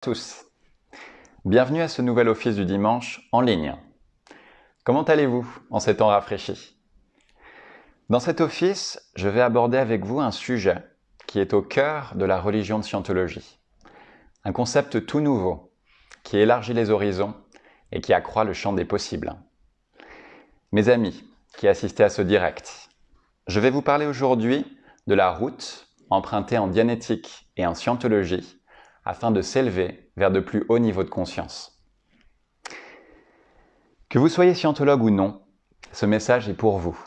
Tous. Bienvenue à ce nouvel office du dimanche en ligne. Comment allez-vous en ces temps rafraîchis? Dans cet office, je vais aborder avec vous un sujet qui est au cœur de la religion de Scientologie. Un concept tout nouveau, qui élargit les horizons et qui accroît le champ des possibles. Mes amis qui assistez à ce direct, je vais vous parler aujourd'hui de la route empruntée en dianétique et en scientologie afin de s'élever vers de plus hauts niveaux de conscience. Que vous soyez scientologue ou non, ce message est pour vous,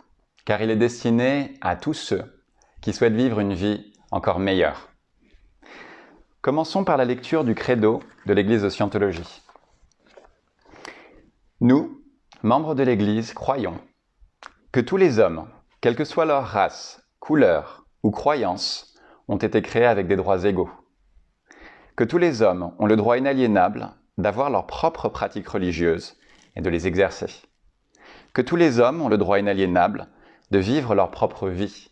car il est destiné à tous ceux qui souhaitent vivre une vie encore meilleure. Commençons par la lecture du credo de l'Église de Scientologie. Nous, membres de l'Église, croyons que tous les hommes, quelle que soit leur race, couleur ou croyance, ont été créés avec des droits égaux. Que tous les hommes ont le droit inaliénable d'avoir leurs propres pratiques religieuses et de les exercer. Que tous les hommes ont le droit inaliénable de vivre leur propre vie.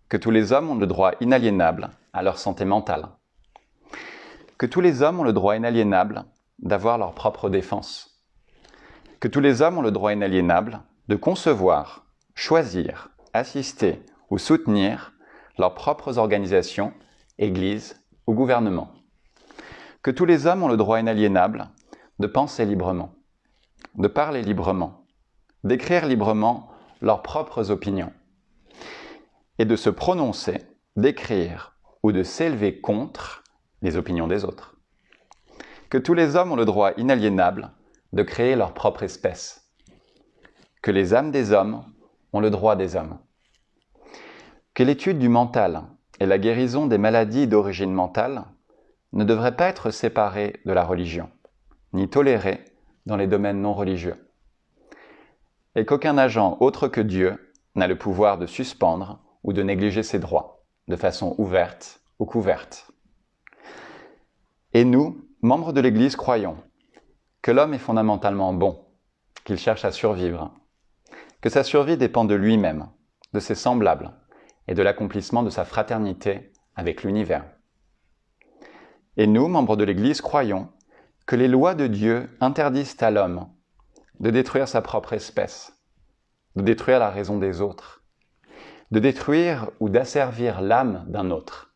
Que tous les hommes ont le droit inaliénable à leur santé mentale. Que tous les hommes ont le droit inaliénable d'avoir leur propre défense. Que tous les hommes ont le droit inaliénable de concevoir, choisir, assister ou soutenir leurs propres organisations, églises ou gouvernements. Que tous les hommes ont le droit inaliénable de penser librement, de parler librement, d'écrire librement leurs propres opinions et de se prononcer, d'écrire ou de s'élever contre les opinions des autres. Que tous les hommes ont le droit inaliénable de créer leur propre espèce. Que les âmes des hommes ont le droit des hommes. Que l'étude du mental et la guérison des maladies d'origine mentale ne devraient pas être séparées de la religion, ni tolérées dans les domaines non religieux. Et qu'aucun agent autre que Dieu n'a le pouvoir de suspendre ou de négliger ses droits, de façon ouverte ou couverte. Et nous, membres de l'Église, croyons que l'homme est fondamentalement bon, qu'il cherche à survivre, que sa survie dépend de lui-même, de ses semblables et de l'accomplissement de sa fraternité avec l'univers. Et nous, membres de l'Église, croyons que les lois de Dieu interdisent à l'homme de détruire sa propre espèce, de détruire la raison des autres, de détruire ou d'asservir l'âme d'un autre,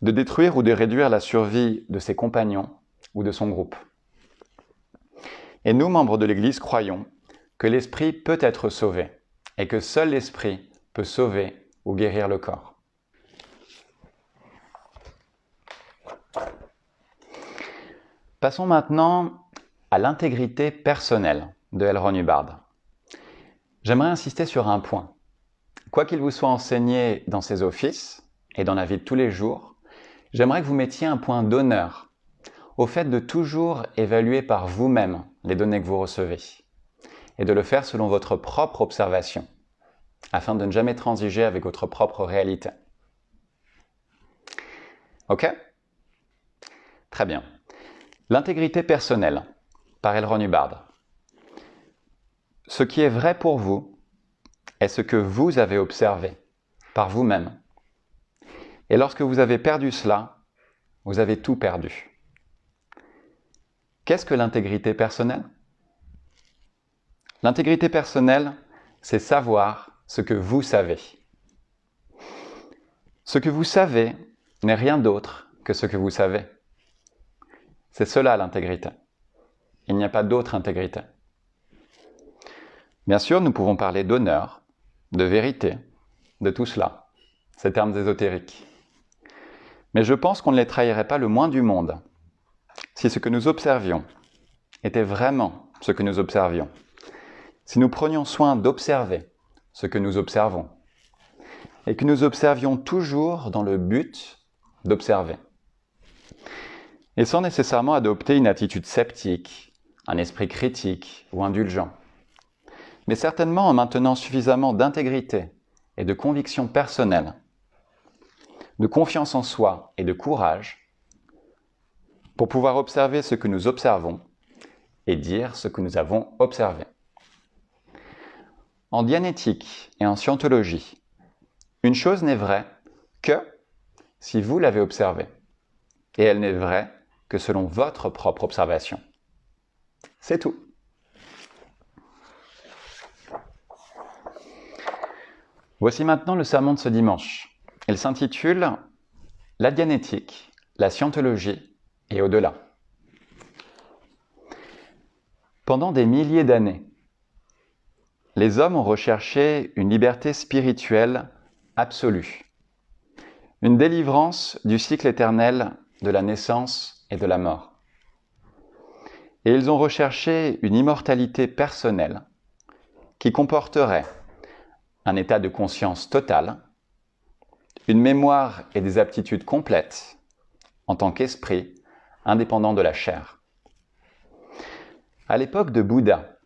de détruire ou de réduire la survie de ses compagnons ou de son groupe. Et nous, membres de l'Église, croyons que l'esprit peut être sauvé et que seul l'esprit peut sauver ou guérir le corps. Passons maintenant à l'intégrité personnelle de L. Ron Hubbard. J'aimerais insister sur un point. Quoi qu'il vous soit enseigné dans ces offices et dans la vie de tous les jours, j'aimerais que vous mettiez un point d'honneur au fait de toujours évaluer par vous-même les données que vous recevez et de le faire selon votre propre observation, afin de ne jamais transiger avec votre propre réalité. Ok? Très bien. L'intégrité personnelle, par L. Ron Hubbard. Ce qui est vrai pour vous est ce que vous avez observé par vous-même. Et lorsque vous avez perdu cela, vous avez tout perdu. Qu'est-ce que l'intégrité personnelle? L'intégrité personnelle, c'est savoir ce que vous savez. Ce que vous savez n'est rien d'autre que ce que vous savez. C'est cela l'intégrité. Il n'y a pas d'autre intégrité. Bien sûr, nous pouvons parler d'honneur, de vérité, de tout cela, ces termes ésotériques. Mais je pense qu'on ne les trahirait pas le moins du monde si ce que nous observions était vraiment ce que nous observions, si nous prenions soin d'observer ce que nous observons, et que nous observions toujours dans le but d'observer. Et sans nécessairement adopter une attitude sceptique, un esprit critique ou indulgent, mais certainement en maintenant suffisamment d'intégrité et de conviction personnelle, de confiance en soi et de courage pour pouvoir observer ce que nous observons et dire ce que nous avons observé. En dianétique et en scientologie, une chose n'est vraie que si vous l'avez observée. et elle n'est vraie que selon votre propre observation. C'est tout. Voici maintenant le sermon de ce dimanche. Il s'intitule « La dianétique, la scientologie et au-delà ». Pendant des milliers d'années, les hommes ont recherché une liberté spirituelle absolue, une délivrance du cycle éternel de la naissance et de la mort. Et ils ont recherché une immortalité personnelle qui comporterait un état de conscience total, une mémoire et des aptitudes complètes en tant qu'esprit indépendant de la chair. À l'époque de Bouddha,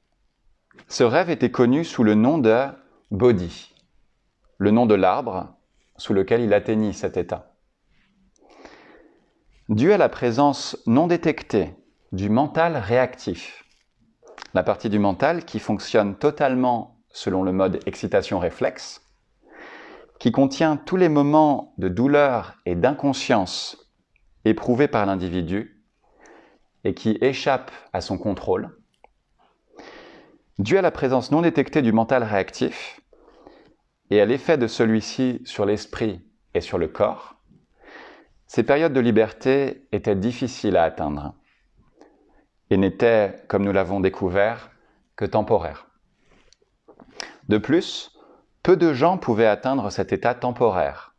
ce rêve était connu sous le nom de Bodhi, le nom de l'arbre sous lequel il atteignit cet état. Dû à la présence non détectée du mental réactif, la partie du mental qui fonctionne totalement selon le mode excitation-réflexe, qui contient tous les moments de douleur et d'inconscience éprouvés par l'individu et qui échappent à son contrôle. Dû à la présence non détectée du mental réactif et à l'effet de celui-ci sur l'esprit et sur le corps, ces périodes de liberté étaient difficiles à atteindre et n'étaient, comme nous l'avons découvert, que temporaires. De plus, peu de gens pouvaient atteindre cet état temporaire,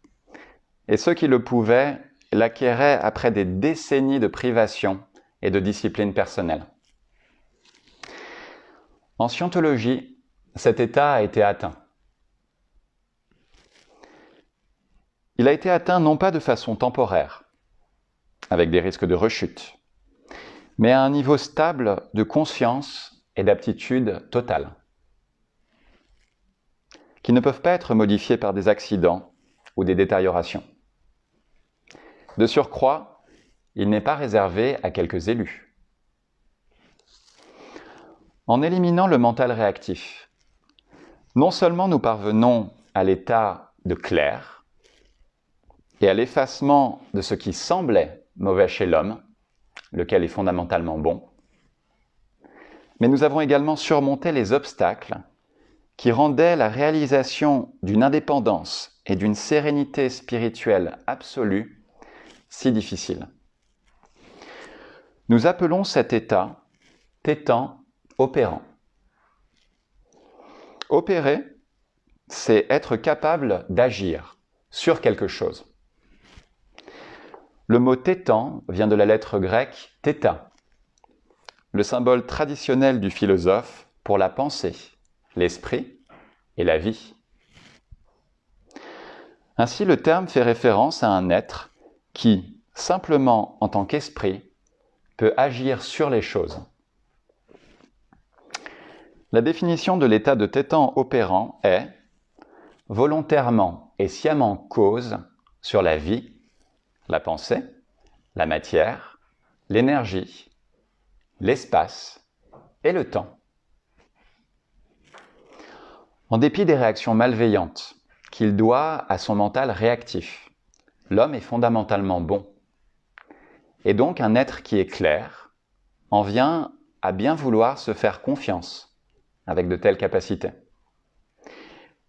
et ceux qui le pouvaient l'acquéraient après des décennies de privation et de discipline personnelle. En scientologie, cet état a été atteint. Il a été atteint non pas de façon temporaire, avec des risques de rechute, mais à un niveau stable de conscience et d'aptitude totale, qui ne peuvent pas être modifiés par des accidents ou des détériorations. De surcroît, il n'est pas réservé à quelques élus. En éliminant le mental réactif, non seulement nous parvenons à l'état de clair et à l'effacement de ce qui semblait mauvais chez l'homme, lequel est fondamentalement bon, mais nous avons également surmonté les obstacles qui rendaient la réalisation d'une indépendance et d'une sérénité spirituelle absolue si difficile. Nous appelons cet état tétan opérant. Opérer, c'est être capable d'agir sur quelque chose. Le mot tétan vient de la lettre grecque theta, le symbole traditionnel du philosophe pour la pensée, l'esprit et la vie. Ainsi, le terme fait référence à un être qui, simplement en tant qu'esprit, peut agir sur les choses. La définition de l'état de tétan opérant est volontairement et sciemment cause sur la vie, la pensée, la matière, l'énergie, l'espace et le temps. En dépit des réactions malveillantes qu'il doit à son mental réactif, l'homme est fondamentalement bon. Et donc un être qui est clair en vient à bien vouloir se faire confiance avec de telles capacités.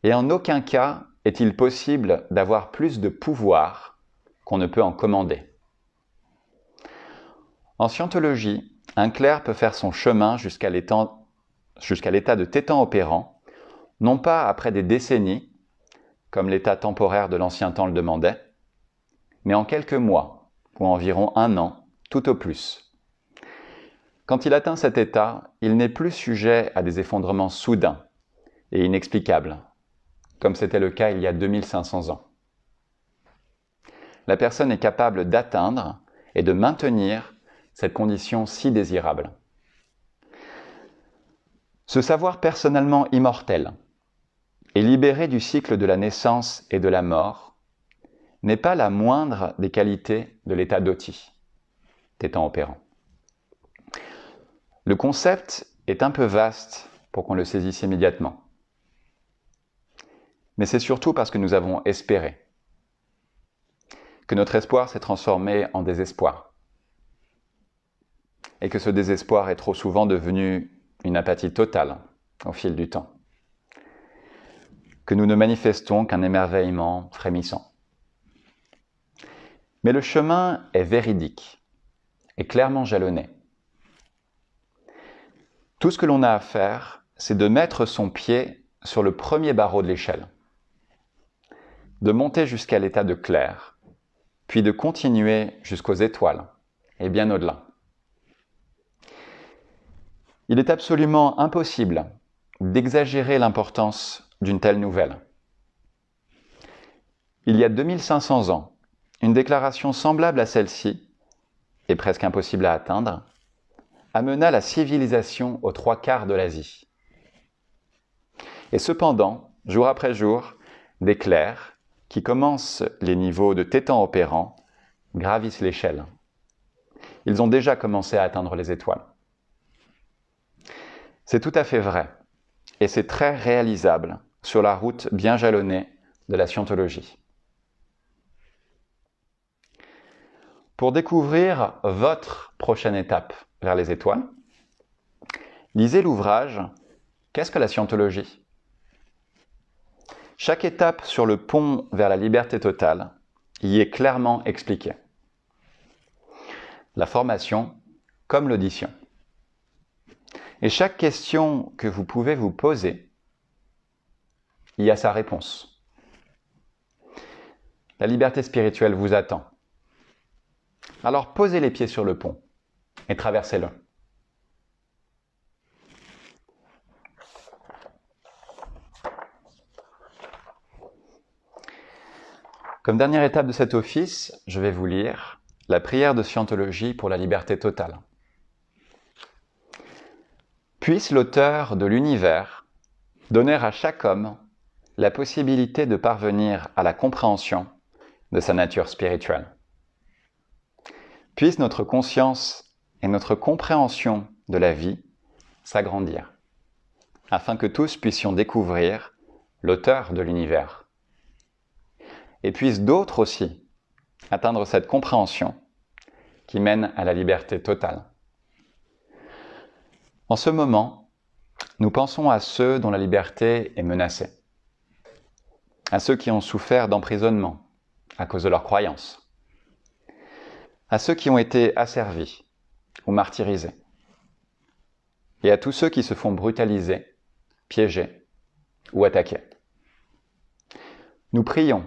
Et en aucun cas est-il possible d'avoir plus de pouvoir qu'on ne peut en commander. En scientologie, un clerc peut faire son chemin jusqu'à l'état de tétan opérant, non pas après des décennies, comme l'état temporaire de l'ancien temps le demandait, mais en quelques mois, ou environ 1 an, tout au plus. Quand il atteint cet état, il n'est plus sujet à des effondrements soudains et inexplicables, comme c'était le cas il y a 2500 ans. La personne est capable d'atteindre et de maintenir cette condition si désirable. Se savoir personnellement immortel et libéré du cycle de la naissance et de la mort n'est pas la moindre des qualités de l'état d'Oti, tétan opérant. Le concept est un peu vaste pour qu'on le saisisse immédiatement. Mais c'est surtout parce que nous avons espéré que notre espoir s'est transformé en désespoir. Et que ce désespoir est trop souvent devenu une apathie totale au fil du temps. Que nous ne manifestons qu'un émerveillement frémissant. Mais le chemin est véridique et clairement jalonné. Tout ce que l'on a à faire, c'est de mettre son pied sur le premier barreau de l'échelle, de monter jusqu'à l'état de clair, puis de continuer jusqu'aux étoiles et bien au-delà. Il est absolument impossible d'exagérer l'importance d'une telle nouvelle. Il y a 2500 ans, une déclaration semblable à celle-ci, et presque impossible à atteindre, amena la civilisation aux 3/4 de l'Asie. Et cependant, jour après jour, des clercs, qui commencent les niveaux de tétans opérants, gravissent l'échelle. Ils ont déjà commencé à atteindre les étoiles. C'est tout à fait vrai, et c'est très réalisable sur la route bien jalonnée de la scientologie. Pour découvrir votre prochaine étape vers les étoiles, lisez l'ouvrage « Qu'est-ce que la scientologie ?» Chaque étape sur le pont vers la liberté totale y est clairement expliquée. La formation comme l'audition. Et chaque question que vous pouvez vous poser y a sa réponse. La liberté spirituelle vous attend. Alors posez les pieds sur le pont et traversez-le. Comme dernière étape de cet office, je vais vous lire la prière de Scientologie pour la liberté totale. Puisse l'auteur de l'univers donner à chaque homme la possibilité de parvenir à la compréhension de sa nature spirituelle. Puisse notre conscience et notre compréhension de la vie s'agrandir, afin que tous puissions découvrir l'auteur de l'univers. Et puissent d'autres aussi atteindre cette compréhension qui mène à la liberté totale. En ce moment, nous pensons à ceux dont la liberté est menacée, à ceux qui ont souffert d'emprisonnement à cause de leurs croyances, à ceux qui ont été asservis ou martyrisés, et à tous ceux qui se font brutaliser, piéger ou attaquer. Nous prions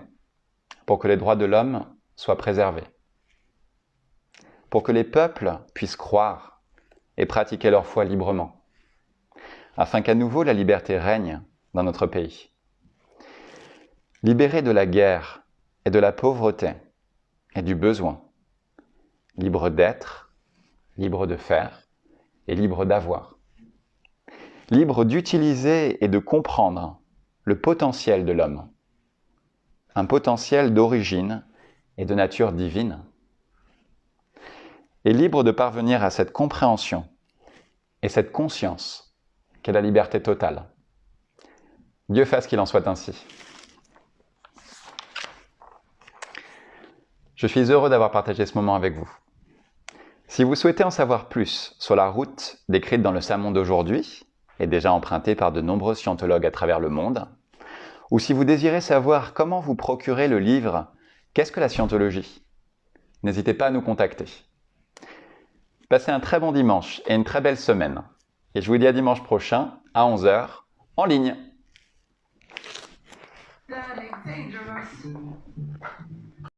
pour que les droits de l'homme soient préservés, pour que les peuples puissent croire et pratiquer leur foi librement, afin qu'à nouveau la liberté règne dans notre pays. Libérés de la guerre et de la pauvreté et du besoin, libres d'être, libres de faire et libres d'avoir. Libres d'utiliser et de comprendre le potentiel de l'homme, un potentiel d'origine et de nature divine, et libre de parvenir à cette compréhension et cette conscience qu'est la liberté totale. Dieu fasse qu'il en soit ainsi. Je suis heureux d'avoir partagé ce moment avec vous. Si vous souhaitez en savoir plus sur la route décrite dans le sermon d'aujourd'hui, et déjà empruntée par de nombreux scientologues à travers le monde, ou si vous désirez savoir comment vous procurer le livre « Qu'est-ce que la scientologie ?» n'hésitez pas à nous contacter. Passez un très bon dimanche et une très belle semaine. Et je vous dis à dimanche prochain, à 11h, en ligne.